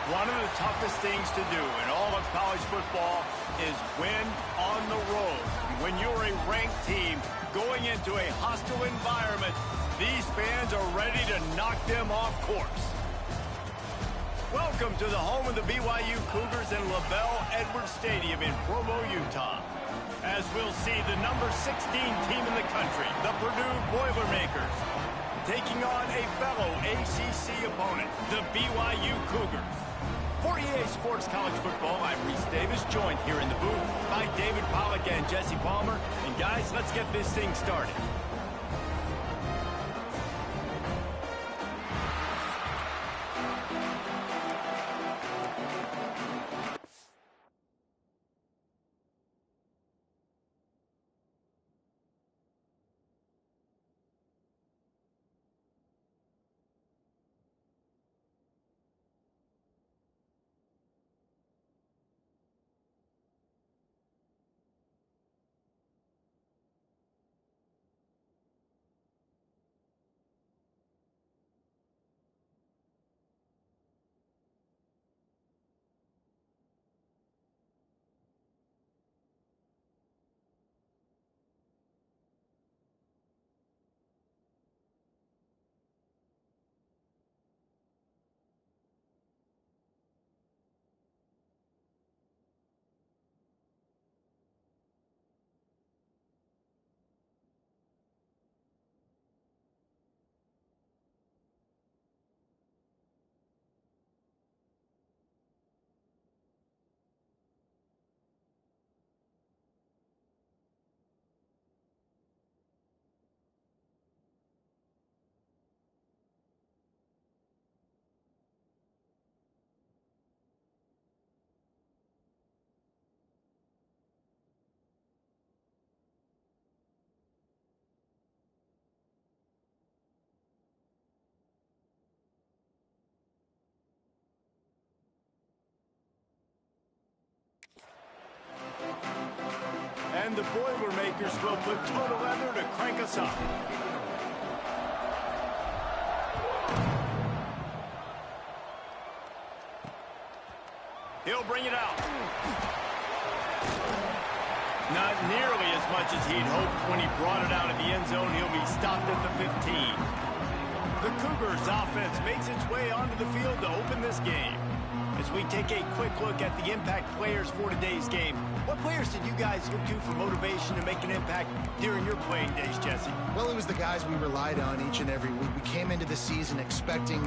One of the toughest things to do in all of college football is win on the road. When you're a ranked team going into a hostile environment, these fans are ready to knock them off course. Welcome to the home of the BYU Cougars in LaBelle Edwards Stadium in Provo, Utah. As we'll see the number 16 team in the country, the Purdue Boilermakers, taking on a fellow ACC opponent, the BYU Cougars. For EA Sports College Football, I'm Reese Davis, joined here in the booth by David Pollack and Jesse Palmer. And guys, let's get this thing started. And the Boilermakers will put total leather to crank us up. He'll bring it out. Not nearly as much as he'd hoped when he brought it out of the end zone. He'll be stopped at the 15. The Cougars offense makes its way onto the field to open this game. As we take a quick look at the impact players for today's game, what players did you guys look to for motivation to make an impact during your playing days, Jesse? Well, it was the guys we relied on each and every week. We came into the season expecting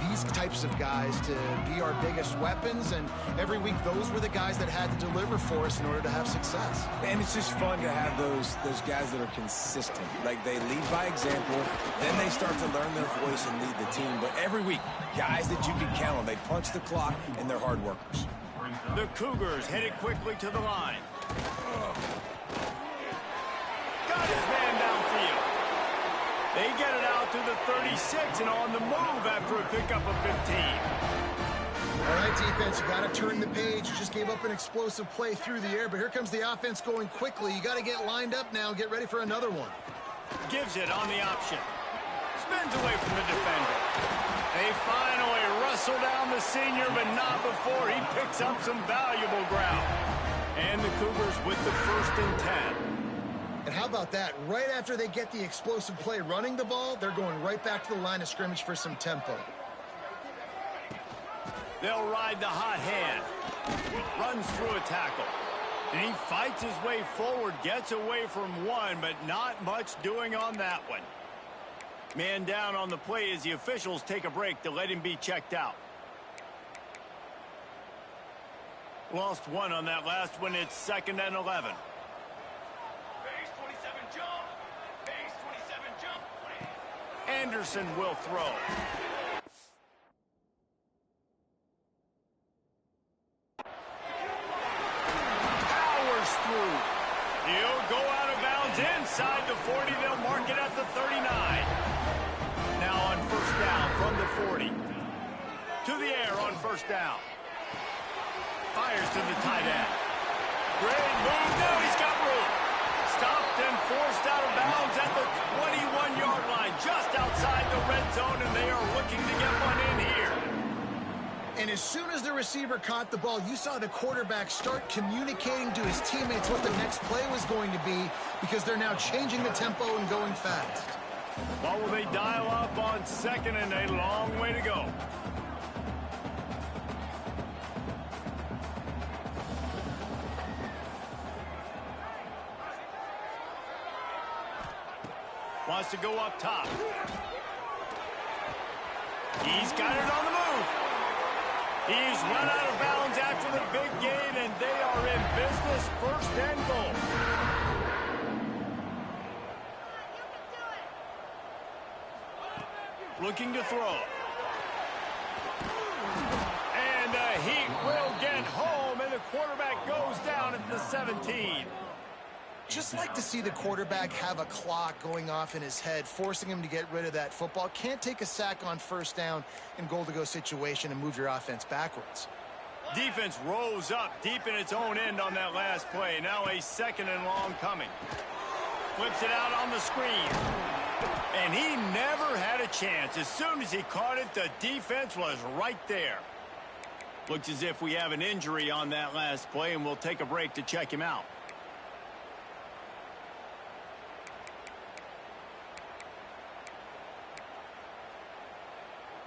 these types of guys to be our biggest weapons, and every week those were the guys that had to deliver for us in order to have success. And it's just fun to have those guys that are consistent. Like, they lead by example, then they start to learn their voice and lead the team. But every week, guys that you can count on, they punch the clock, and they're hard workers. The Cougars headed quickly to the line. Got his man downfield. They get it out to the 36 and on the move after a pickup of 15. All right, defense, you got to turn the page. You just gave up an explosive play through the air, but here comes the offense going quickly. You got to get lined up now, get ready for another one. Gives it on the option. Spins away from the defender. They finally wrestle down the senior, but not before he picks up some valuable ground. And the Cougars with the 1st and 10. And how about that? Right after they get the explosive play running the ball, they're going right back to the line of scrimmage for some tempo. They'll ride the hot hand. Runs through a tackle. And he fights his way forward, gets away from one, but not much doing on that one. Man down on the play as the officials take a break to let him be checked out. Lost one on that last one. It's 2nd and 11. Base 27 jump. Base 27 jump. Anderson will throw. Powers through. He'll go out of bounds inside the 40. They'll mark it at the 39. Now on 1st down from the 40. To the air on 1st down. Fires to the tight end. Great move. Now he's got room. Stopped and forced out of bounds at the 21-yard line, just outside the red zone, and they are looking to get one in here. And as soon as the receiver caught the ball, you saw the quarterback start communicating to his teammates what the next play was going to be, because they're now changing the tempo and going fast. What will they dial up on second and a long way to go? Wants to go up top. He's got it on the move. He's run out of bounds after the big gain, and they are in business, first and goal. Looking to throw. And the Heat will get home, and the quarterback goes down at the 17. Just like to see the quarterback have a clock going off in his head, forcing him to get rid of that football. Can't take a sack on first down in goal-to-go situation and move your offense backwards. Defense rose up deep in its own end on that last play. Now a second and long coming. Flips it out on the screen. And he never had a chance. As soon as he caught it, the defense was right there. Looks as if we have an injury on that last play, and we'll take a break to check him out.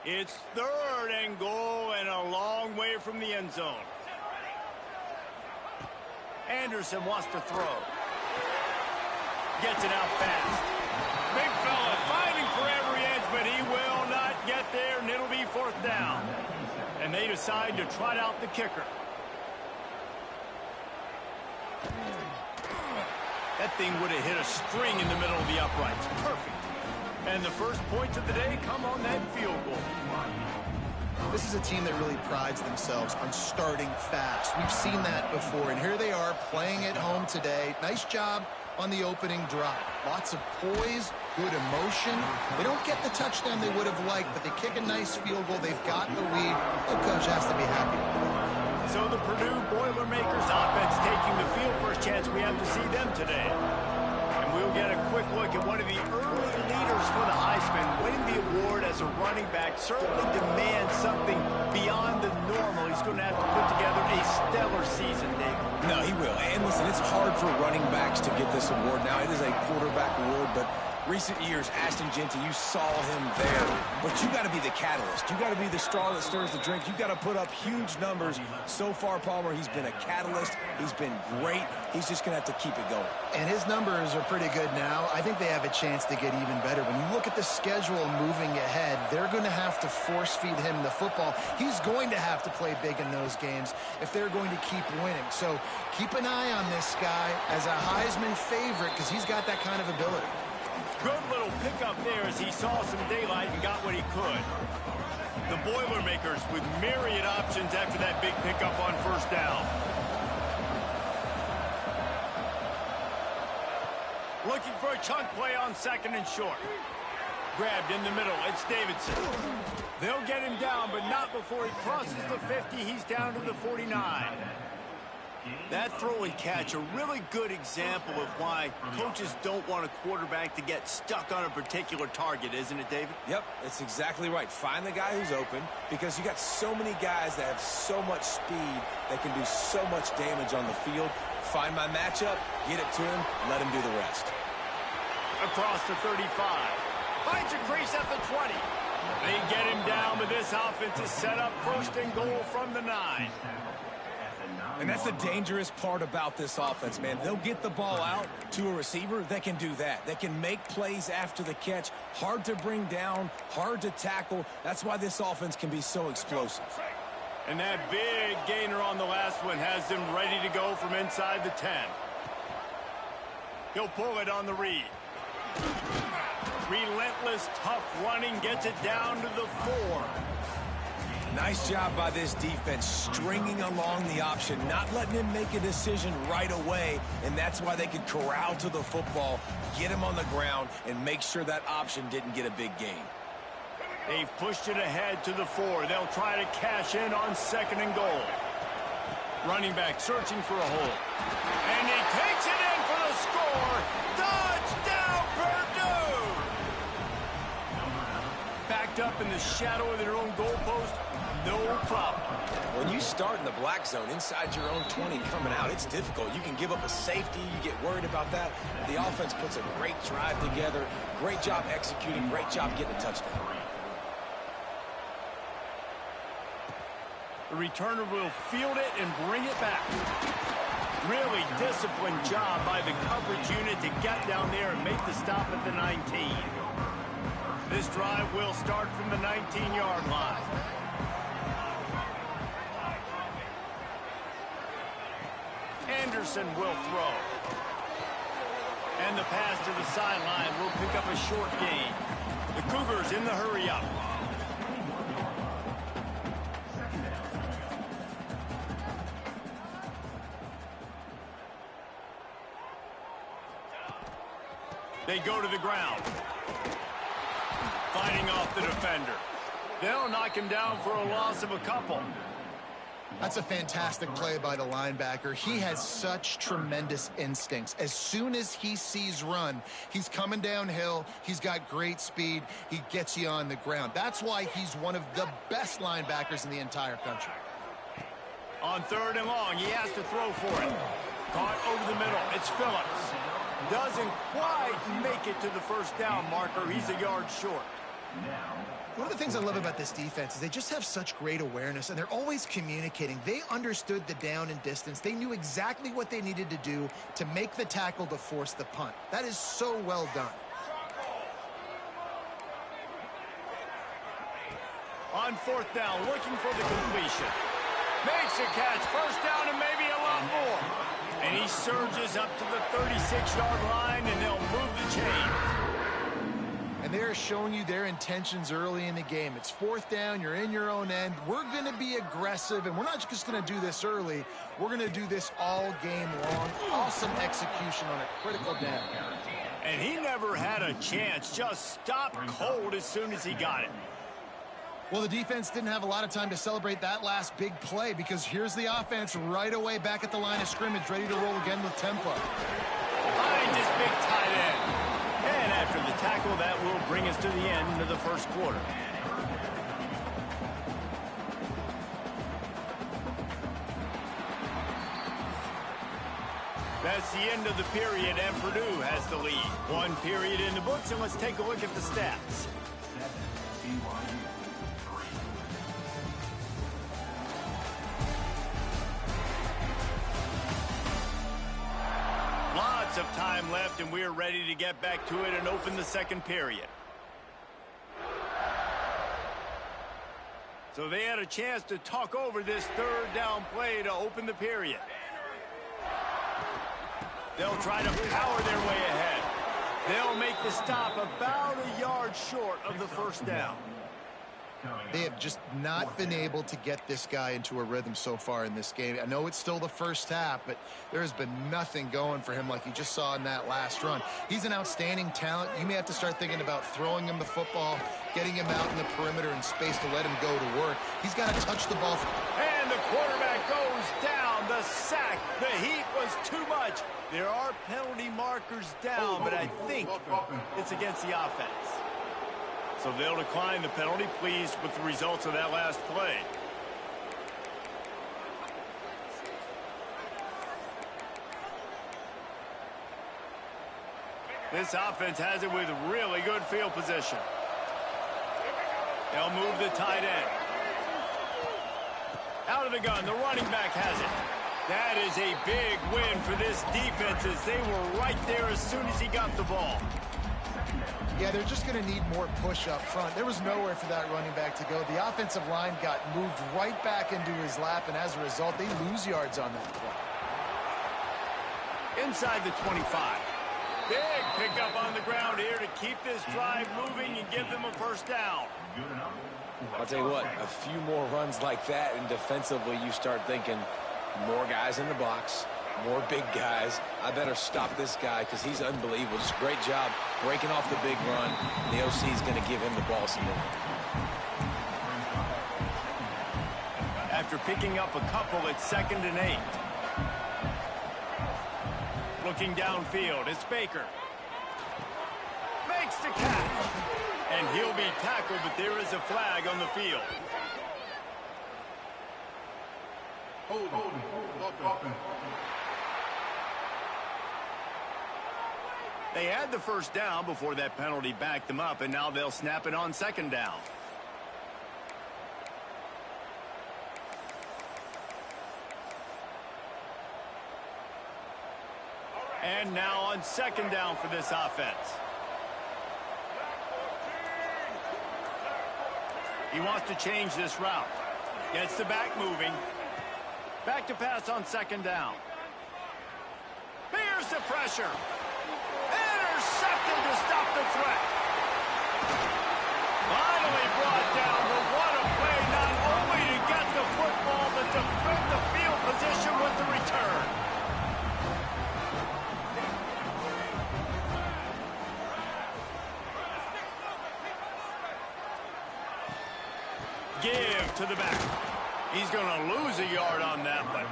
It's third and goal and a long way from the end zone. Anderson wants to throw. Gets it out fast. Big fella fighting for every inch, but he will not get there, and it'll be fourth down. And they decide to trot out the kicker. That thing would have hit a string in the middle of the uprights. Perfect. And the first points of the day come on that field goal. This is a team that really prides themselves on starting fast. We've seen that before, and here they are playing at home today. Nice job on the opening drive. Lots of poise, good emotion. They don't get the touchdown they would have liked, but they kick a nice field goal. They've got the lead. The coach has to be happy. So the Purdue Boilermakers offense taking the field. First chance we have to see them today. And we'll get a quick look at one of the early leaders for the Heisman. Winning the award as a running back certainly demands something beyond the normal. He's going to have to put together a stellar season, Dave. No, he will. And listen, it's hard for running backs to get this award. Now, it is a quarterback award, but recent years, Ashton Jeanty, you saw him there. But you got to be the catalyst. You got to be the straw that stirs the drink. You got to put up huge numbers. So far, Palmer, he's been a catalyst. He's been great. He's just going to have to keep it going. And his numbers are pretty good now. I think they have a chance to get even better. When you look at the schedule moving ahead, they're going to have to force feed him the football. He's going to have to play big in those games if they're going to keep winning. So keep an eye on this guy as a Heisman favorite, because he's got that kind of ability. Good little pickup there as he saw some daylight and got what he could. The Boilermakers with myriad options after that big pickup on first down. Looking for a chunk play on second and short. Grabbed in the middle. It's Davidson. They'll get him down, but not before he crosses the 50. He's down to the 49. That throw and catch, a really good example of why coaches don't want a quarterback to get stuck on a particular target, isn't it, David? Yep, it's exactly right. Find the guy who's open, because you got so many guys that have so much speed that can do so much damage on the field. Find my matchup, get it to him, let him do the rest. Across the 35. Finds a crease at the 20. They get him down, but this offense is set up first and goal from the 9. And that's the dangerous part about this offense, man. They'll get the ball out to a receiver that can do that. That can make plays after the catch. Hard to bring down, hard to tackle. That's why this offense can be so explosive. And that big gainer on the last one has them ready to go from inside the 10. He'll pull it on the read. Relentless, tough running, gets it down to the 4. Nice job by this defense, stringing along the option, not letting him make a decision right away, and that's why they could corral to the football, get him on the ground, and make sure that option didn't get a big gain. They've pushed it ahead to the 4. They'll try to cash in on second and goal. Running back searching for a hole. And he takes it in for the score. Touchdown, Purdue! Back cooped up in the shadow of their own goalpost, no problem. When you start in the black zone inside your own 20 coming out, it's difficult. You can give up a safety. You get worried about that. The offense puts a great drive together. Great job executing. Great job getting a touchdown. The returner will field it and bring it back. Really disciplined job by the coverage unit to get down there and make the stop at the 19. This drive will start from the 19-yard line. Anderson will throw. And the pass to the sideline will pick up a short gain. The Cougars in the hurry-up. They go to the ground. Fighting off the defender. They'll knock him down for a loss of a couple. That's a fantastic play by the linebacker. He has such tremendous instincts. As soon as he sees run, he's coming downhill. He's got great speed. He gets you on the ground. That's why he's one of the best linebackers in the entire country. On 3rd and long, he has to throw for it. Caught over the middle. It's Phillips. Doesn't quite make it to the first down marker. He's a yard short. One of the things I love about this defense is they just have such great awareness, and they're always communicating. They understood the down and distance. They knew exactly what they needed to do to make the tackle to force the punt. That is so well done. On 4th down, looking for the completion. Makes a catch. First down and maybe a lot more. And he surges up to the 36-yard line, and they'll move the chain. And they're showing you their intentions early in the game. It's 4th down. You're in your own end. We're going to be aggressive, and we're not just going to do this early. We're going to do this all game long. Awesome execution on a critical down. And he never had a chance. Just stopped cold as soon as he got it. Well, the defense didn't have a lot of time to celebrate that last big play because here's the offense right away back at the line of scrimmage, ready to roll again with tempo. Find this big tight end. And after the tackle, that will bring us to the end of the first quarter. That's the end of the period, and Purdue has the lead. One period in the books, and let's take a look at the stats. Lots of time left, and we're ready to get back to it and open the second period. So they had a chance to talk over this 3rd down play to open the period. They'll try to power their way ahead. They'll make the stop about a yard short of the first down. They have just not been able to get this guy into a rhythm so far in this game. I know it's still the first half, but there has been nothing going for him like you just saw in that last run. He's an outstanding talent. You may have to start thinking about throwing him the football, getting him out in the perimeter in space to let him go to work. He's got to touch the ball. And the quarterback goes down. The sack. The heat was too much. There are penalty markers down, but I think it's against the offense. So they'll decline the penalty, pleased with the results of that last play. This offense has it with really good field position. They'll move the tight end. Out of the gun, the running back has it. That is a big win for this defense as they were right there as soon as he got the ball. Yeah, they're just going to need more push up front. There was nowhere for that running back to go. The offensive line got moved right back into his lap, and as a result, they lose yards on that play. Inside the 25. Big pickup on the ground here to keep this drive moving and give them a first down. I'll tell you what, a few more runs like that, and defensively you start thinking more guys in the box, more big guys. I better stop this guy because he's unbelievable. Just a great job breaking off the big run. The OC is going to give him the ball some more. After picking up a couple, it's 2nd and 8. Looking downfield, it's Baker. Makes the catch. And he'll be tackled, but there is a flag on the field. They had the first down before that penalty backed them up, and now they'll snap it on second down. And now on second down for this offense. He wants to change this route. Gets the back moving. Back to pass on second down. Here's the pressure. Intercepted to stop the threat. Finally brought down, but what a play, not only to get the football, but to flip the field position with the return. Give to the back. He's going to lose a yard on that one.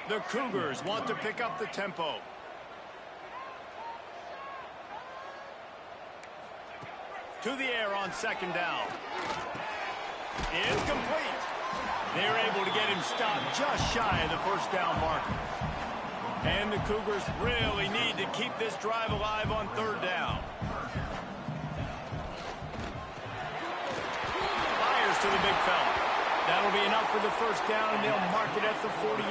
The Cougars want to pick up the tempo. To the air on second down. Incomplete. They're able to get him stopped just shy of the first down marker. And the Cougars really need to keep this drive alive on third down. Fires to the big fella. That'll be enough for the first down, and they'll mark it at the 48.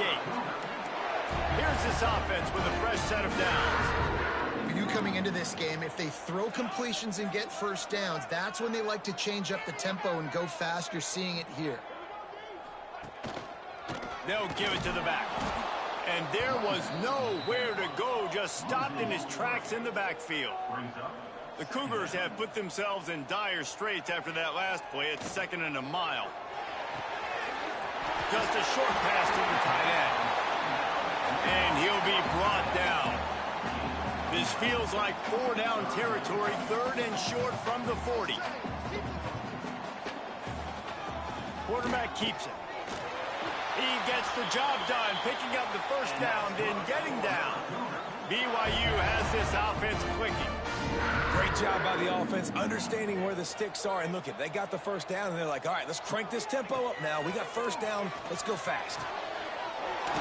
Here's this offense with a fresh set of downs. BYU coming into this game, if they throw completions and get first downs, that's when they like to change up the tempo and go fast. You're seeing it here. They'll give it to the back. And there was nowhere to go, just stopped in his tracks in the backfield. The Cougars have put themselves in dire straits after that last play. It's second and a mile. Just a short pass to the tight end. And he'll be brought down. This feels like four-down territory, third and short from the 40. Quarterback keeps it. He gets the job done, picking up the first down, then getting down. BYU has this offense clicking. Great job by the offense, understanding where the sticks are. And look, they got the first down, and they're like, all right, let's crank this tempo up now. We got first down. Let's go fast.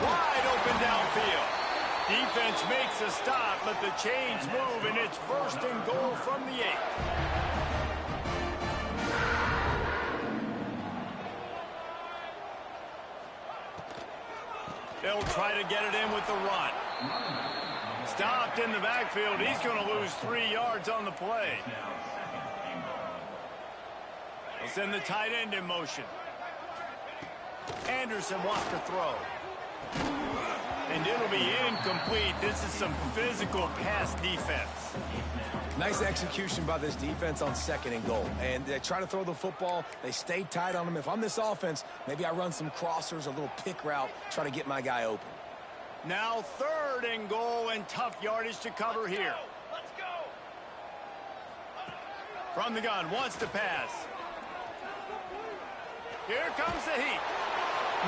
Wide open downfield. Defense makes a stop, but the chains move, and it's first and goal from the 8. They'll try to get it in with the run. Stopped in the backfield. He's going to lose 3 yards on the play. They'll send the tight end in motion. Anderson wants to throw. And it'll be incomplete. This is some physical pass defense. Nice execution by this defense on second and goal. And they try to throw the football. They stay tight on them. If I'm this offense, maybe I run some crossers, a little pick route, try to get my guy open. Now third and goal, and tough yardage to cover here. Let's go. From the gun, wants to pass. Here comes the heat.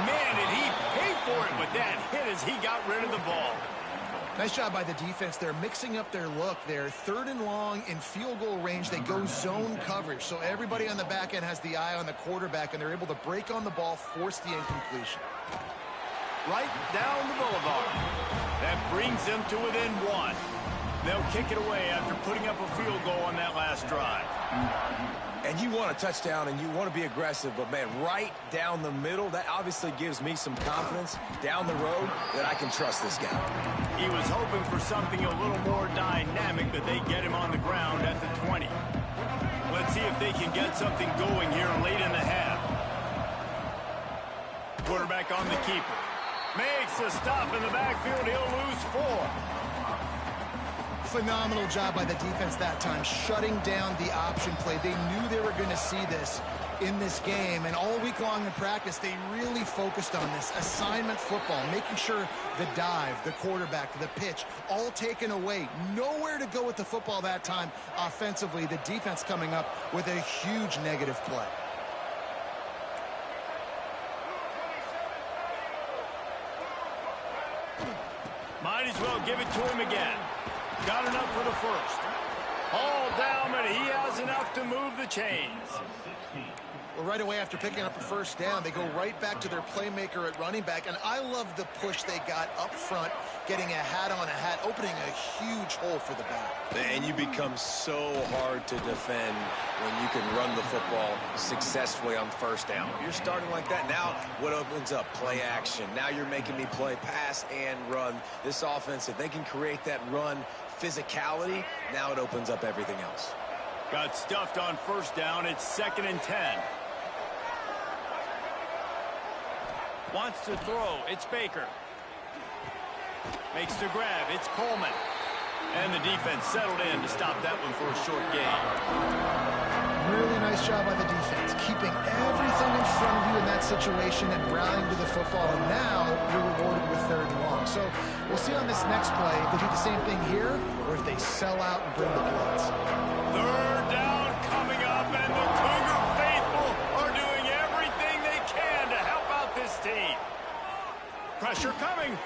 Man, did he pay for it with that hit as he got rid of the ball. Nice job by the defense. They're mixing up their look. They're third and long in field goal range. They go zone coverage. So everybody on the back end has the eye on the quarterback, and they're able to break on the ball, force the incompletion. Right down the boulevard. That brings them to within 1. They'll kick it away after putting up a field goal on that last drive. And you want a touchdown, and you want to be aggressive, but, man, right down the middle, that obviously gives me some confidence down the road that I can trust this guy. He was hoping for something a little more dynamic, but they get him on the ground at the 20. Let's see if they can get something going here late in the half. Quarterback on the keeper. Makes a stop in the backfield. He'll lose 4. Phenomenal job by the defense that time, shutting down the option play. They knew they were going to see this in this game, and all week long in practice, they really focused on this assignment football, making sure the dive, the quarterback, the pitch, all taken away. Nowhere to go with the football that time offensively. The defense coming up with a huge negative play. Might as well give it to him again. Got enough for the first. All down, but he has enough to move the chains. Well, right away after picking up a first down, they go right back to their playmaker at running back. And I love the push they got up front, getting a hat on a hat, opening a huge hole for the back. And you become so hard to defend when you can run the football successfully on first down. You're starting like that. Now what opens up? Play action. Now you're making me play pass and run. This offense, if they can create that run physicality, now it opens up everything else. Got stuffed on first down. It's 2nd and 10. Wants to throw. It's Baker. Makes the grab. It's Coleman. And the defense settled in to stop that one for a short gain. Really nice job by the defense, keeping everything in front of you in that situation and rallying to the football. And now you're rewarded with 3rd and long. So we'll see on this next play if they do the same thing here or if they sell out and bring the blitz. 3rd down coming up, and the Cougar faithful are doing everything they can to help out this team. Pressure coming.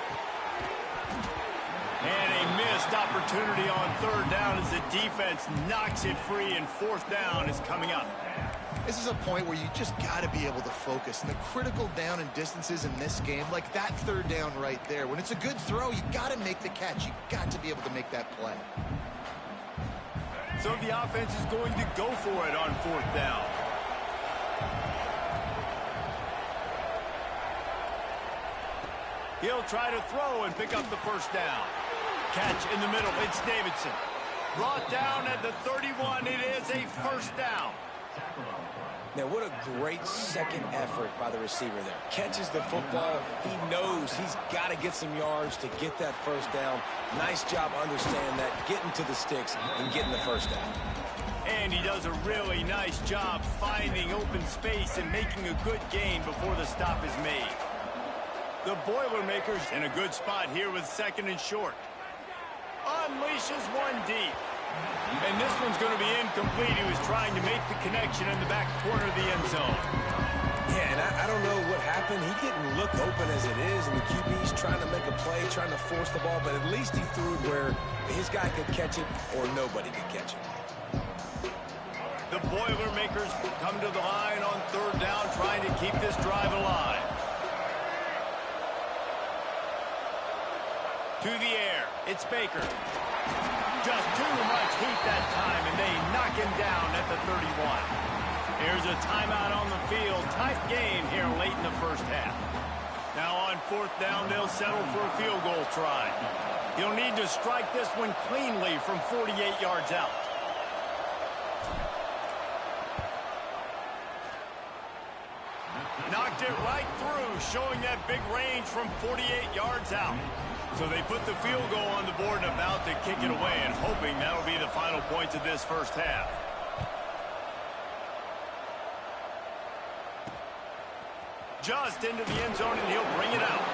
And a missed opportunity on 3rd down as the defense knocks it free, and 4th down is coming up. This is a point where you just got to be able to focus. And the critical down and distances in this game, like that 3rd down right there, when it's a good throw, you got to make the catch. You got to be able to make that play. So the offense is going to go for it on 4th down. He'll try to throw and pick up the first down. Catch in the middle. It's Davidson. Brought down at the 31. It is a first down. Now, what a great second effort by the receiver there. Catches the football. He knows he's got to get some yards to get that first down. Nice job understanding that, getting to the sticks and getting the first down. And he does a really nice job finding open space and making a good gain before the stop is made. The Boilermakers in a good spot here with 2nd and short. Unleashes one deep. And this one's going to be incomplete. He was trying to make the connection in the back corner of the end zone. Yeah, and I don't know what happened. He didn't look open as it is, and the QB's trying to make a play, trying to force the ball, but at least he threw it where his guy could catch it or nobody could catch it. The Boilermakers come to the line on 3rd down, trying to keep this drive alive. To the air, it's Baker. Just too much heat that time, and they knock him down at the 31. There's a timeout on the field. Tight game here late in the first half. Now on 4th down, they'll settle for a field goal try. He'll need to strike this one cleanly from 48 yards out. Knocked it right through, showing that big range from 48 yards out. So they put the field goal on the board and about to kick it away, and hoping that'll be the final points of this first half. Just into the end zone, and he'll bring it out.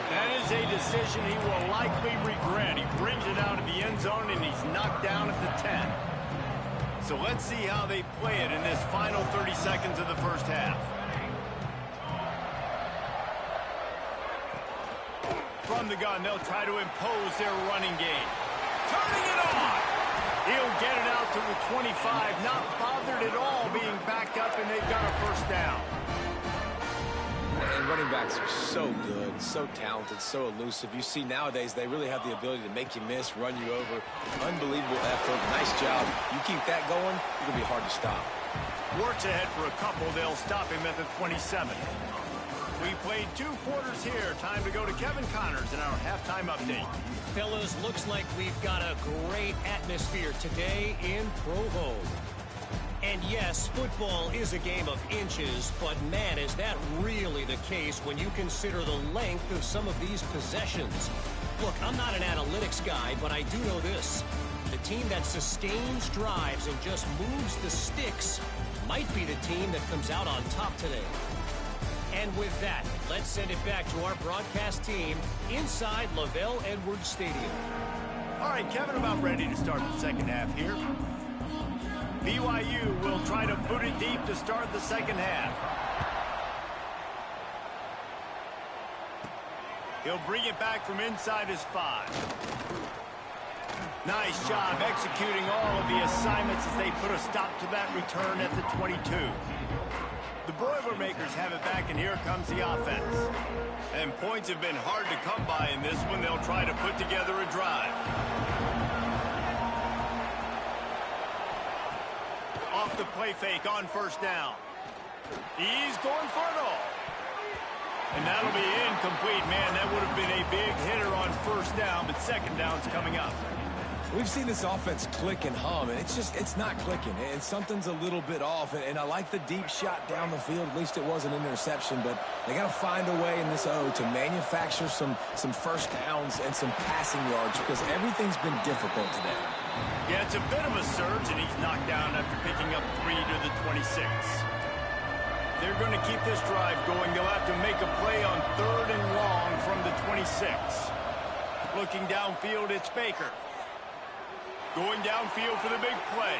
That is a decision he will likely regret. He brings it out of the end zone, and he's knocked down at the 10. So let's see how they play it in this final 30 seconds of the first half. From the gun, they'll try to impose their running game. Turning it on! He'll get it out to the 25, not bothered at all being backed up, and they've got a first down. And running backs are so good, so talented, so elusive. You see nowadays they really have the ability to make you miss, run you over. Unbelievable effort. Nice job. You keep that going, it'll be hard to stop. Works ahead for a couple. They'll stop him at the 27. We played 2 quarters here. Time to go to Kevin Connors in our halftime update. Fellas, looks like we've got a great atmosphere today in Provo. And yes, football is a game of inches, but man, is that really the case when you consider the length of some of these possessions. Look, I'm not an analytics guy, but I do know this. The team that sustains drives and just moves the sticks might be the team that comes out on top today. And with that, let's send it back to our broadcast team inside Lavelle Edwards Stadium. All right, Kevin, about ready to start the second half here. BYU will try to boot it deep to start the second half. He'll bring it back from inside his 5. Nice job executing all of the assignments as they put a stop to that return at the 22. The Boilermakers have it back, and here comes the offense. And points have been hard to come by in this one. They'll try to put together a drive. Off the play fake on first down. He's going for it all. And that'll be incomplete. Man, that would have been a big hitter on first down, but second down's coming up. We've seen this offense click and hum, and it's not clicking. And something's a little bit off. And I like the deep shot down the field. At least it wasn't an interception, but they got to find a way in this O to manufacture some first downs and some passing yards because everything's been difficult today. Yeah, it's a bit of a surge, and he's knocked down after picking up 3 to the 26. They're going to keep this drive going. They'll have to make a play on 3rd and long from the 26. Looking downfield, it's Baker. Going downfield for the big play.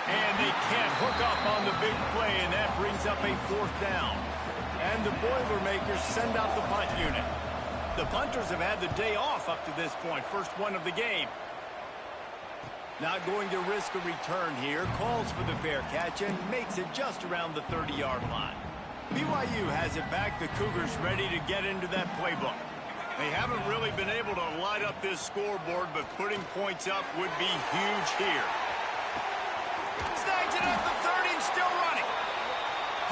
And they can't hook up on the big play, and that brings up a 4th down. And the Boilermakers send out the punt unit. The punters have had the day off up to this point. First one of the game. Not going to risk a return here. Calls for the fair catch and makes it just around the 30-yard line. BYU has it back. The Cougars ready to get into that playbook. They haven't really been able to light up this scoreboard, but putting points up would be huge here. Snags it at the 30 and still running.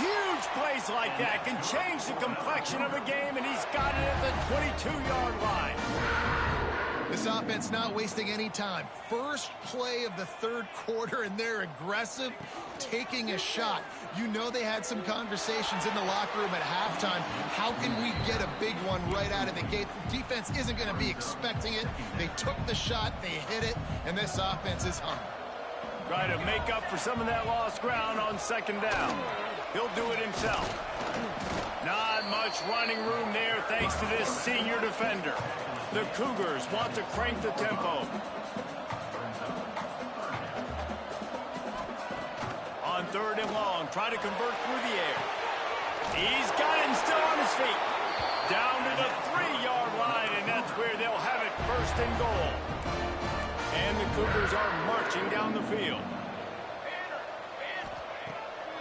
Huge plays like that can change the complexion of a game, and he's got it at the 22-yard line. This offense not wasting any time. First play of the 3rd quarter, and they're aggressive, taking a shot. You know they had some conversations in the locker room at halftime. How can we get a big one right out of the gate? The defense isn't going to be expecting it. They took the shot, they hit it, and this offense is humming. Try to make up for some of that lost ground on 2nd down. He'll do it himself. Not much running room there thanks to this senior defender. The Cougars want to crank the tempo. On 3rd and long, try to convert through the air. He's got it and still on his feet. Down to the 3-yard line, and that's where they'll have it 1st and goal. And the Cougars are marching down the field.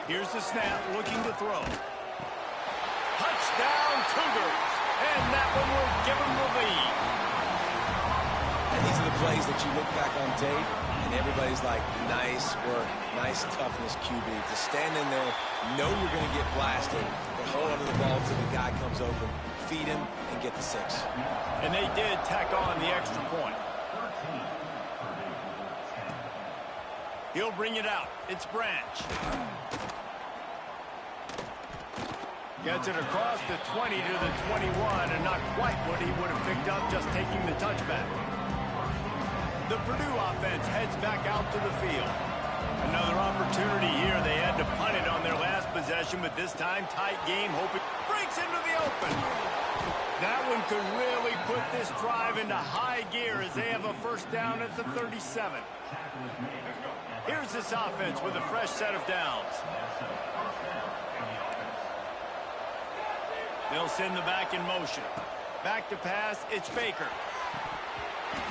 Here's the snap, looking to throw. Touchdown, Cougars. And that one will give them the lead. And these are the plays that you look back on tape, and everybody's like, nice work, nice toughness, QB. To stand in there, know you're going to get blasted, but hold onto the ball until the guy comes open, feed him, and get the 6. And they did tack on the extra point. He'll bring it out. It's Branch. Gets it across the 20 to the 21, and not quite what he would have picked up just taking the touchback. The Purdue offense heads back out to the field. Another opportunity here. They had to punt it on their last possession, but this time tight game. Hoping breaks into the open. That one could really put this drive into high gear as they have a 1st down at the 37. Here's this offense with a fresh set of downs. They'll send the back in motion. Back to pass, it's Baker.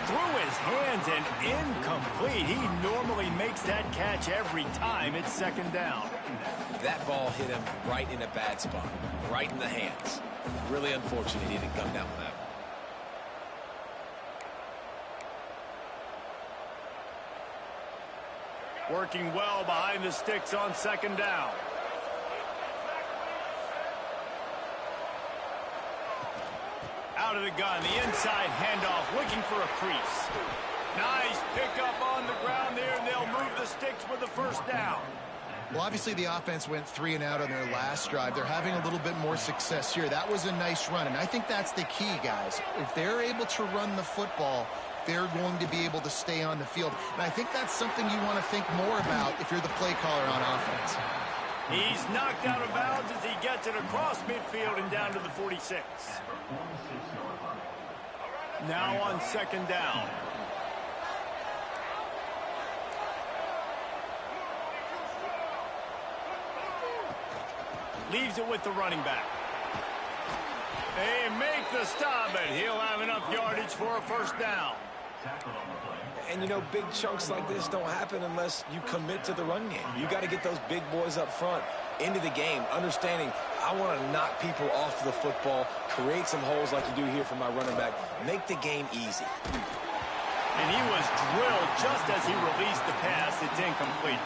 Through his hands and incomplete. He normally makes that catch every time. It's 2nd down. That ball hit him right in a bad spot, right in the hands. Really unfortunate he didn't come down with that. Working well behind the sticks on 2nd down. Out of the gun, the inside handoff, looking for a crease. Nice pickup on the ground there, and they'll move the sticks with the 1st down. Well, obviously the offense went 3 and out on their last drive. They're having a little bit more success here. That was a nice run, and I think that's the key, guys. If they're able to run the football, they're going to be able to stay on the field. And I think that's something you want to think more about if you're the play caller on offense. He's knocked out of bounds as he gets it across midfield and down to the 46. Now on 2nd down. Leaves it with the running back. They make the stop, but he'll have enough yardage for a 1st down. And, you know, big chunks like this don't happen unless you commit to the run game. You got to get those big boys up front into the game, understanding I want to knock people off the football, create some holes like you do here for my running back, make the game easy. And he was drilled just as he released the pass. It's incomplete.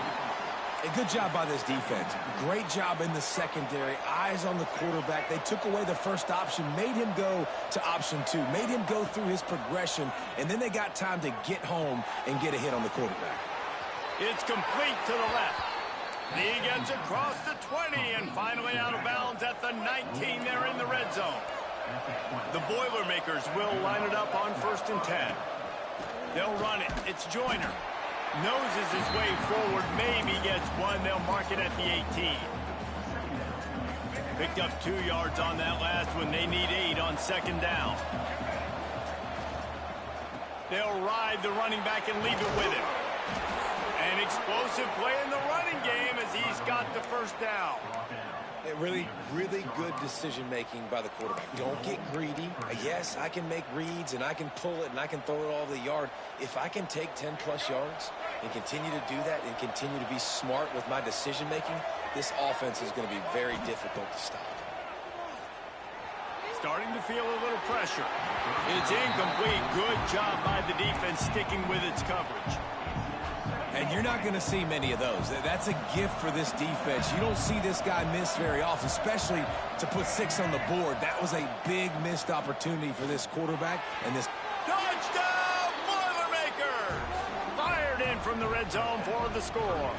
A good job by this defense. Great job in the secondary. Eyes on the quarterback. They took away the first option, made him go to option 2, made him go through his progression, and then they got time to get home and get a hit on the quarterback. It's complete to the left. He gets across the 20 and finally out of bounds at the 19. They're in the red zone. The Boilermakers will line it up on 1st and 10. They'll run it. It's Joyner. Noses his way forward, maybe gets one. They'll mark it at the 18. Picked up 2 yards on that last one. They need 8 on 2nd down. They'll ride the running back and leave it with him. An explosive play in the running game as he's got the 1st down. Really, really good decision-making by the quarterback. Don't get greedy. Yes, I can make reads, and I can pull it, and I can throw it all the yard. If I can take 10-plus yards and continue to do that and continue to be smart with my decision-making, this offense is going to be very difficult to stop. Starting to feel a little pressure. It's incomplete. Good job by the defense sticking with its coverage. And you're not going to see many of those. That's a gift for this defense. You don't see this guy miss very often, especially to put 6 on the board. That was a big missed opportunity for this quarterback. And this touchdown, Boilermakers! Fired in from the red zone for the score.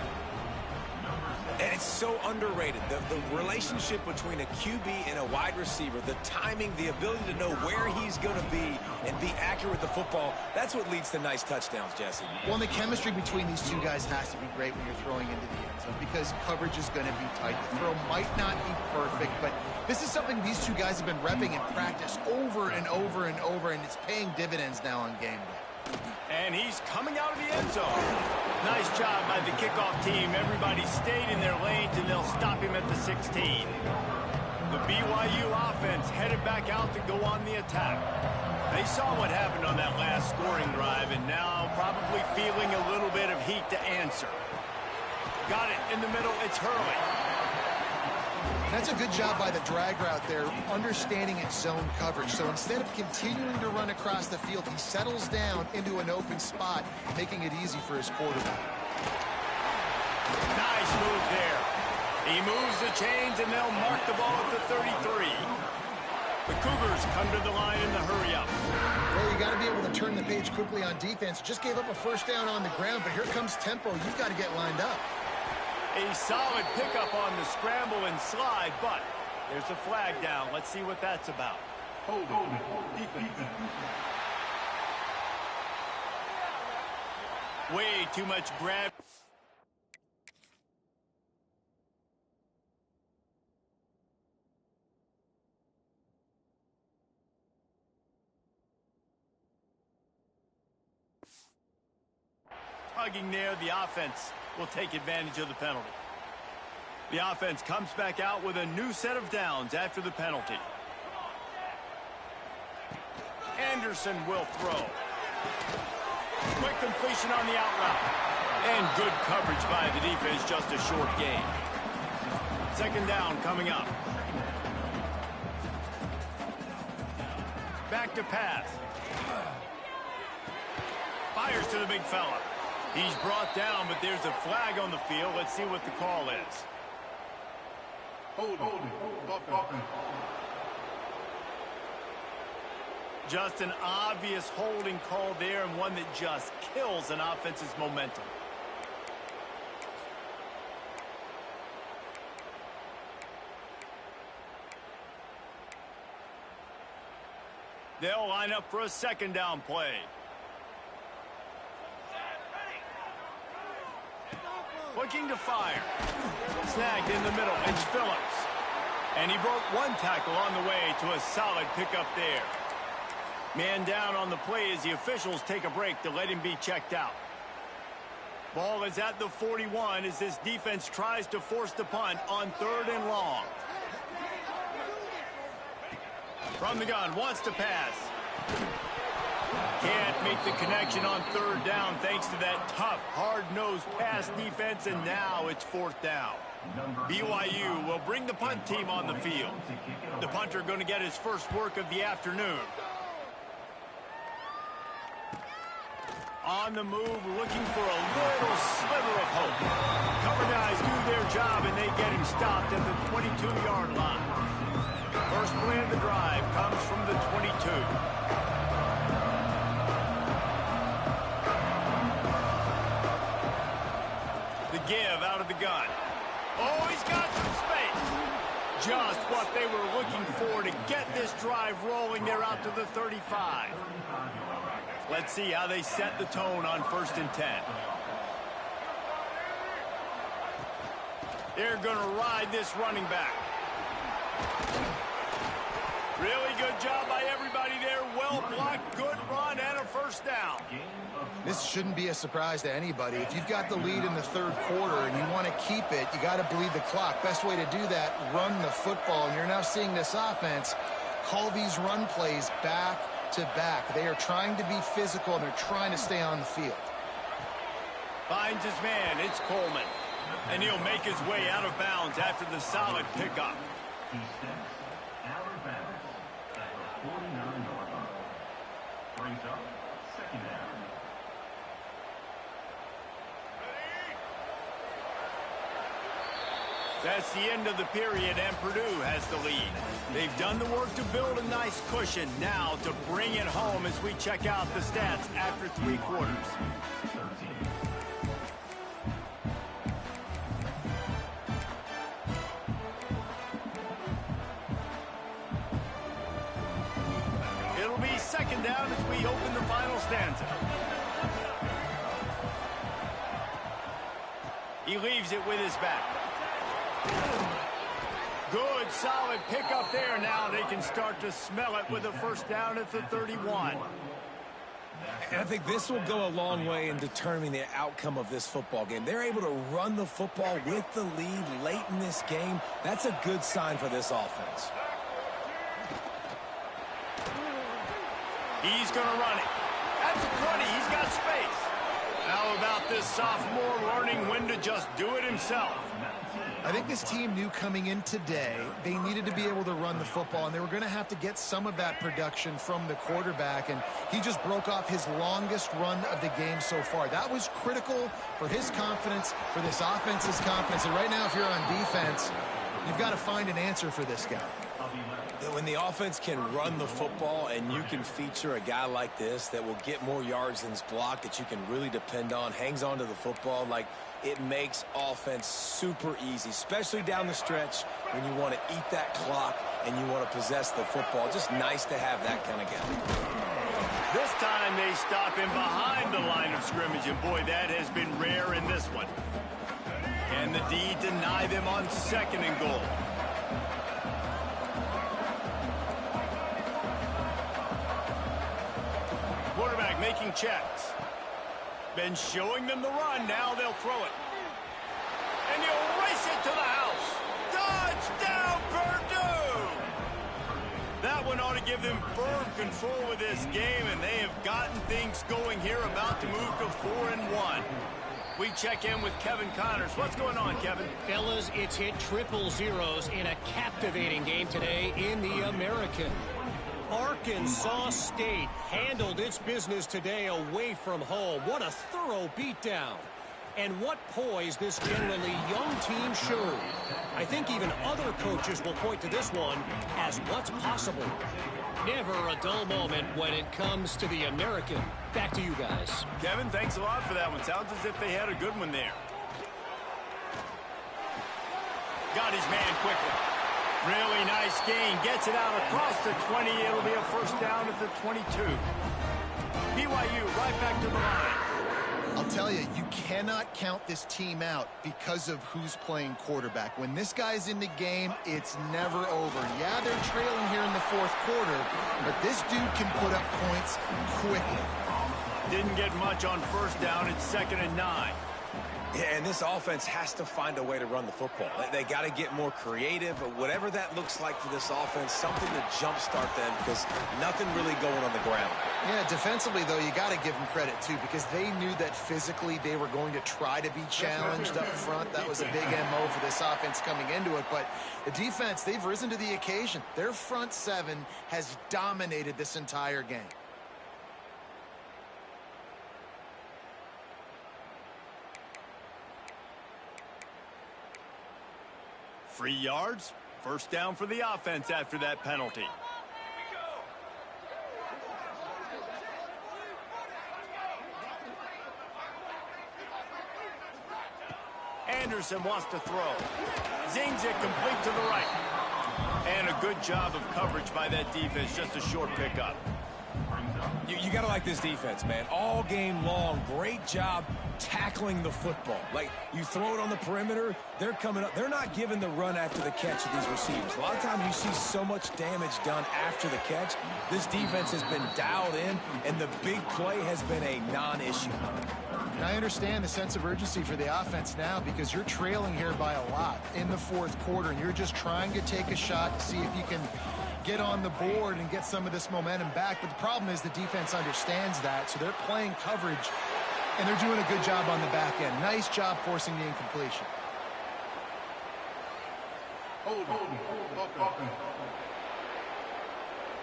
And it's so underrated. The relationship between a QB and a wide receiver, the timing, the ability to know where he's going to be and be accurate with the football, that's what leads to nice touchdowns, Jesse. Well, and the chemistry between these 2 guys has to be great when you're throwing into the end zone because coverage is going to be tight. The throw might not be perfect, but this is something these 2 guys have been repping in practice over and over and over, and it's paying dividends now on game day. And he's coming out of the end zone. Nice job by the kickoff team. Everybody stayed in their lanes, and they'll stop him at the 16. The BYU offense headed back out to go on the attack. They saw what happened on that last scoring drive, and now probably feeling a little bit of heat to answer. Got it in the middle. It's Hurley. That's a good job by the drag route there, understanding its zone coverage. So instead of continuing to run across the field, he settles down into an open spot, making it easy for his quarterback. Nice move there. He moves the chains, and they'll mark the ball at the 33. The Cougars come to the line in the hurry-up. Well, you got to be able to turn the page quickly on defense. Just gave up a 1st down on the ground, but here comes tempo. You've got to get lined up. A solid pickup on the scramble and slide, but there's a flag down. Let's see what that's about. Hold defense. Way too much grab. Tugging there, the offense will take advantage of the penalty. The offense comes back out with a new set of downs after the penalty. Anderson will throw. Quick completion on the out route. And good coverage by the defense, just a short gain. 2nd down coming up. Back to pass. Fires to the big fella. He's brought down, but there's a flag on the field. Let's see what the call is. Hold. Just an obvious holding call there, and one that just kills an offense's momentum. They'll line up for a 2nd down play. Looking to fire. Snagged in the middle. It's Phillips. And he broke 1 tackle on the way to a solid pickup there. Man down on the play as the officials take a break to let him be checked out. Ball is at the 41 as this defense tries to force the punt on 3rd and long. From the gun, wants to pass. can't make the connection on third down thanks to that tough, hard-nosed pass defense, and now it's fourth down. BYU will bring the punt team on the field. The punter going to get his first work of the afternoon. On the move, looking for a little sliver of hope. Cover guys do their job, and they get him stopped at the 22-yard line. First play of the drive comes from the 22. The give out of the gun. Oh, he's got some space. Just what they were looking for to get this drive rolling. They're out to the 35. Let's see how they set the tone on 1st and 10. They're going to ride this running back. Really good job by everybody there. Well blocked, good run, and a first down. This shouldn't be a surprise to anybody. If you've got the lead in the third quarter and you want to keep it, you got to bleed the clock. Best way to do that, run the football. And you're now seeing this offense call these run plays back to back. They are trying to be physical, and they're trying to stay on the field. Finds his man. It's Coleman. And he'll make his way out of bounds after the solid pickup. He steps out of bounds at the 49-yard line. Brings up second down. That's the end of the period, and Purdue has the lead. They've done the work to build a nice cushion. Now to bring it home as we check out the stats after 3 quarters. It'll be second down as we open the final stanza. He leaves it with his back. Good, solid pickup there. Now they can start to smell it with a first down at the 31. And I think this will go a long way in determining the outcome of this football game. They're able to run the football with the lead late in this game. That's a good sign for this offense. He's going to run it. That's a 20. He's got space. How about this sophomore learning when to just do it himself? I think this team knew coming in today they needed to be able to run the football, and they were going to have to get some of that production from the quarterback, and he just broke off his longest run of the game so far. That was critical for his confidence, for this offense's confidence, and right now if you're on defense, you've got to find an answer for this guy. When the offense can run the football and you can feature a guy like this that will get more yards than his block, that you can really depend on, hangs on to the football, like it makes offense super easy, especially down the stretch when you want to eat that clock and you want to possess the football. Just nice to have that kind of guy. This time they stop him behind the line of scrimmage, and boy, that has been rare in this one. Can the D deny them on 2nd and goal? Quarterback making checks. Been showing them the run. Now they'll throw it. And he'll race it to the house. Touchdown, Purdue! That one ought to give them firm control with this game, and they have gotten things going here, about to move to 4-1. We check in with Kevin Connors. What's going on, Kevin? Fellas, it's hit triple zeros in a captivating game today in the American. Arkansas State handled its business today away from home. What a thorough beatdown. And what poise this generally young team showed. I think even other coaches will point to this one as what's possible. Never a dull moment when it comes to the American. Back to you guys. Kevin, thanks a lot for that one. Sounds as if they had a good one there. Got his man quickly. Really nice gain. Gets it out across the 20. It'll be a first down at the 22. BYU right back to the line. I'll tell you, you cannot count this team out because of who's playing quarterback. When this guy's in the game, it's never over. Yeah, they're trailing here in the fourth quarter, but this dude can put up points quickly. Didn't get much on first down. It's 2nd and 9. Yeah, and this offense has to find a way to run the football. They got to get more creative, but whatever that looks like for this offense, something to jumpstart them because nothing really going on the ground. Yeah, defensively, though, you got to give them credit, too, because they knew that physically they were going to try to be challenged up front. That was a big MO for this offense coming into it. But the defense, they've risen to the occasion. Their front seven has dominated this entire game. Free yards, first down for the offense after that penalty. Anderson wants to throw. Zings it complete to the right. And a good job of coverage by that defense, just a short pickup. You got to like this defense, man. All game long, great job tackling the football. Like, you throw it on the perimeter, they're coming up. They're not giving the run after the catch to these receivers. A lot of times you see so much damage done after the catch. This defense has been dialed in, and the big play has been a non-issue. And I understand the sense of urgency for the offense now because you're trailing here by a lot in the fourth quarter, and you're just trying to take a shot to see if you can get on the board and get some of this momentum back. But the problem is the defense understands that, so they're playing coverage, and they're doing a good job on the back end. Nice job forcing the incompletion.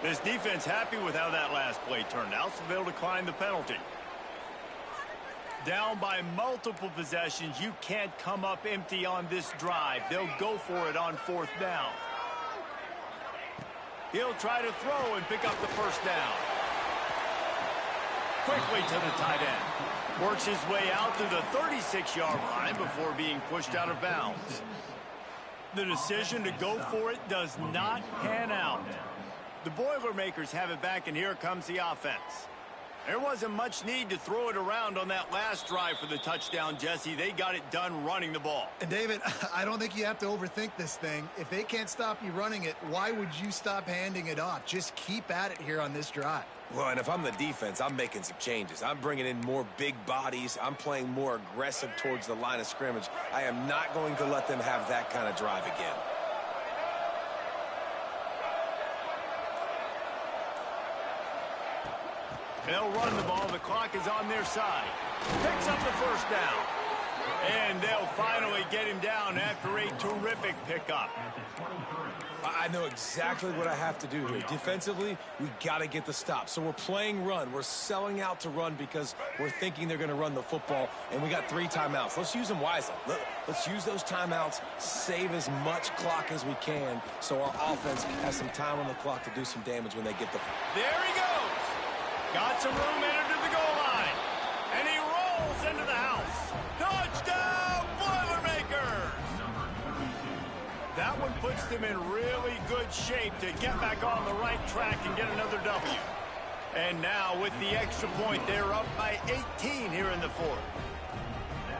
This defense happy with how that last play turned out, so they'll decline the penalty. Down by multiple possessions, you can't come up empty on this drive. They'll go for it on fourth down. He'll try to throw and pick up the first down. Quickly to the tight end. Works his way out to the 36-yard line before being pushed out of bounds. The decision to go for it does not pan out. The Boilermakers have it back, and here comes the offense. There wasn't much need to throw it around on that last drive for the touchdown, Jesse. They got it done running the ball. And, David, I don't think you have to overthink this thing. If they can't stop you running it, why would you stop handing it off? Just keep at it here on this drive. Well, and if I'm the defense, I'm making some changes. I'm bringing in more big bodies. I'm playing more aggressive towards the line of scrimmage. I am not going to let them have that kind of drive again. They'll run the ball. The clock is on their side. Picks up the first down. And they'll finally get him down after a terrific pickup. I know exactly what I have to do here. Defensively, we got to get the stop. So we're playing run. We're selling out to run because we're thinking they're going to run the football, and we got 3 timeouts. Let's use them wisely. Let's use those timeouts, save as much clock as we can so our offense has some time on the clock to do some damage when they get the... There he goes. Got some room entered to the goal line. And he rolls into the house. Touchdown, Boilermakers! That one puts them in really good shape to get back on the right track and get another W. And now with the extra point, they're up by 18 here in the fourth.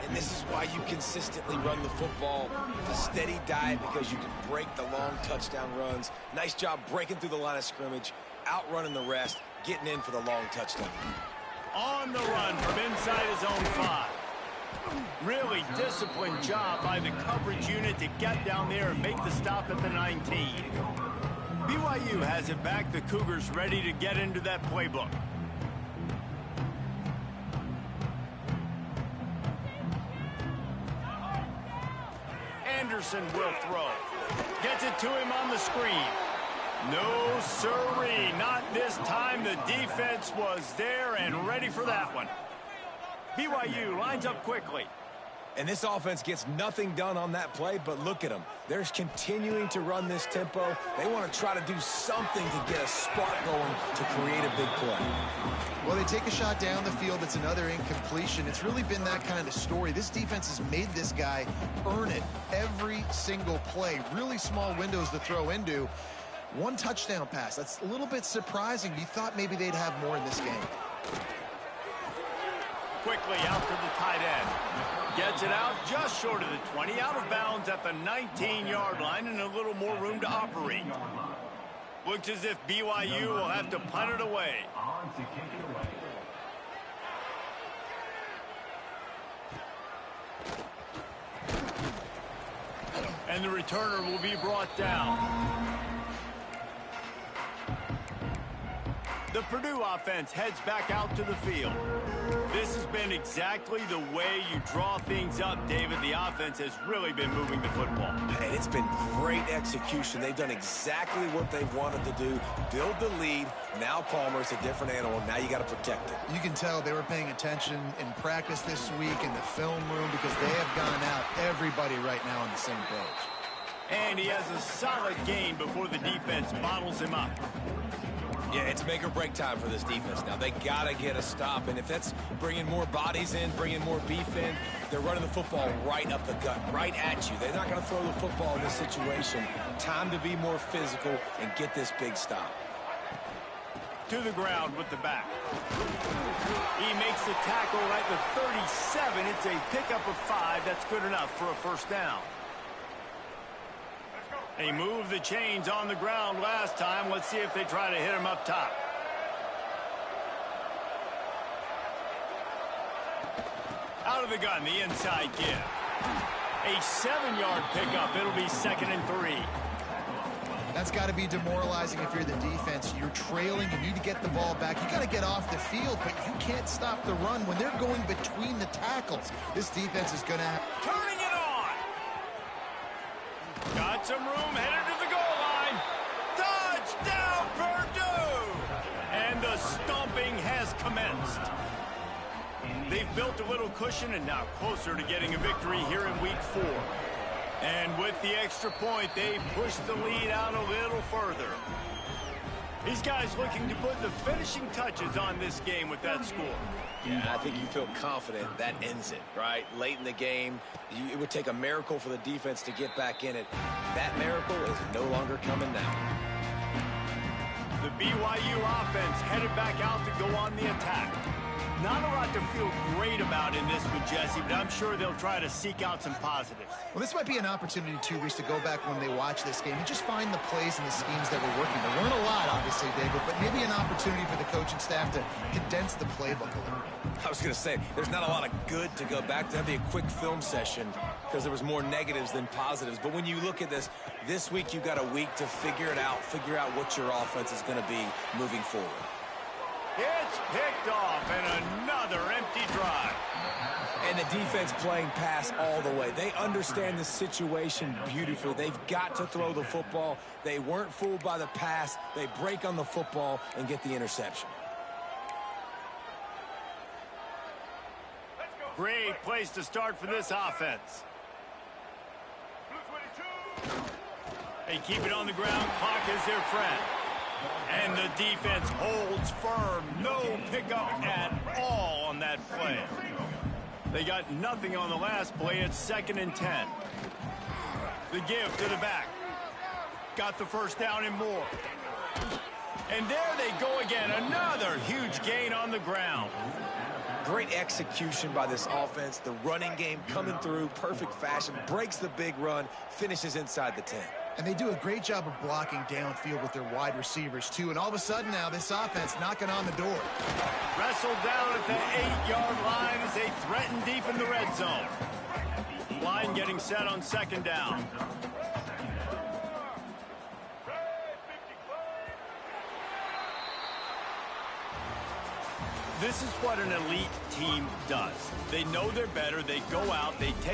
And this is why you consistently run the football, a steady diet, because you can break the long touchdown runs. Nice job breaking through the line of scrimmage, outrunning the rest, getting in for the long touchdown. On the run from inside his own 5. Really disciplined job by the coverage unit to get down there and make the stop at the 19. BYU has it back. The Cougars ready to get into that playbook. Anderson will throw. Gets it to him on the screen. No, sirree, not this time. The defense was there and ready for that one. BYU lines up quickly. And this offense gets nothing done on that play, but look at them. They're continuing to run this tempo. They want to try to do something to get a spark going to create a big play. Well, they take a shot down the field. It's another incompletion. It's really been that kind of story. This defense has made this guy earn it every single play. Really small windows to throw into. 1 touchdown pass. That's a little bit surprising. You thought maybe they'd have more in this game. Quickly out to the tight end. Gets it out just short of the 20. Out of bounds at the 19-yard line and a little more room to operate. Looks as if BYU will have to punt it away. On to kick it away. And the returner will be brought down. The Purdue offense heads back out to the field. This has been exactly the way you draw things up, David. The offense has really been moving the football. And it's been great execution. They've done exactly what they've wanted to do. Build the lead. Now Palmer's a different animal. Now you got to protect it. You can tell they were paying attention in practice this week in the film room because they have gone out, everybody right now on the same page. And he has a solid gain before the defense bottles him up. Yeah, it's make or break time for this defense now. They got to get a stop, and if that's bringing more bodies in, bringing more beef in, they're running the football right up the gut, right at you. They're not going to throw the football in this situation. Time to be more physical and get this big stop. To the ground with the back. He makes the tackle at the 37. It's a pickup of 5. That's good enough for a first down. They moved the chains on the ground last time. Let's see if they try to hit him up top. Out of the gun, the inside give. A 7-yard pickup. It'll be 2nd and 3. That's got to be demoralizing if you're the defense. You're trailing. You need to get the ball back. You got to get off the field, but you can't stop the run when they're going between the tackles. This defense is going to have... Turning it on. Got some room, headed to the goal line. Touchdown, Purdue! And the stomping has commenced. They've built a little cushion and now closer to getting a victory here in week 4. And with the extra point, they push the lead out a little further. These guys looking to put the finishing touches on this game with that score. Yeah, I think you feel confident that ends it, right? Late in the game, it would take a miracle for the defense to get back in it. That miracle is no longer coming now. The BYU offense headed back out to go on the attack. Not a lot to feel great about in this one, Jesse, but I'm sure they'll try to seek out some positives. Well, this might be an opportunity, too, Reese, to go back when they watch this game and just find the plays and the schemes that were working. There weren't a lot, obviously, David, but maybe an opportunity for the coaching staff to condense the playbook a little. I was going to say, there's not a lot of good to go back to. That'd be a quick film session because there was more negatives than positives. But when you look at this week you've got a week to figure it out, figure out what your offense is going to be moving forward. It's picked off and another empty drive. And the defense playing pass all the way. They understand the situation beautifully. They've got to throw the football. They weren't fooled by the pass. They break on the football and get the interception. Great place to start for this offense. They keep it on the ground. Clock is their friend. And the defense holds firm. No pickup at all on that play. They got nothing on the last play. It's 2nd and 10. The give to the back. Got the first down and more. And there they go again. Another huge gain on the ground. Great execution by this offense. The running game coming through, perfect fashion. Breaks the big run, finishes inside the 10. And they do a great job of blocking downfield with their wide receivers, too. And all of a sudden now, this offense knocking on the door. Wrestled down at the 8-yard line as they threaten deep in the red zone. Line getting set on 2nd down. This is what an elite team does. They know they're better. They go out. They take